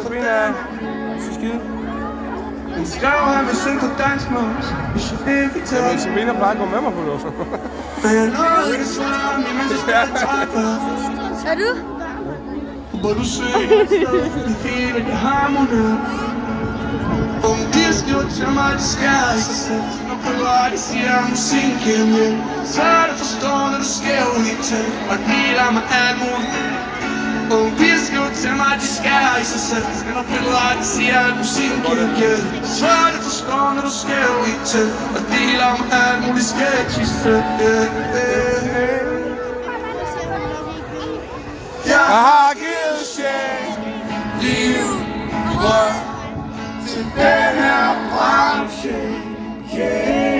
Sabina er så skide. Han skrev, han vil synge på dansk mås. Jamen, Sabina plejer at gå med mig på det, så. Men jeg nåede ikke svare, mens jeg skal trække. Er du? Hvor du søger et sted, det hele det harmonerer. Unge piger skriver til mig, de skærer i sig selv. Når på vej, de siger, at musikken giver mere. Så er det forstår, når du skærer ud i tæt. Og deler mig alt muligt. Unge piger skriver til mig, de skærer i sig selv. Når på vej, de siger, at musikken giver mere. Så er det forstår, når du skærer ud i tæt. Og deler mig alt muligt skægt i sig. Jeg har givet sjæl, liv, rød til den her branche, yeah.